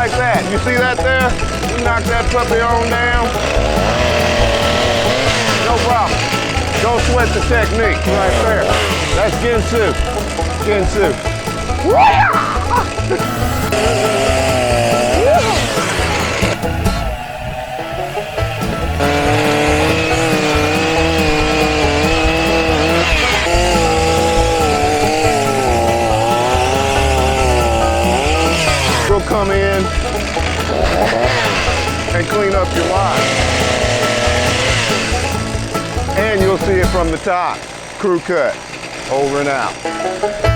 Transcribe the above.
like that. You see that there? You knock that puppy on down. No problem. Don't sweat the technique right there. That's Ginsu. Ginsu. We'll come in and clean up your line. And you'll see it from the top. Crew cut. Over and out.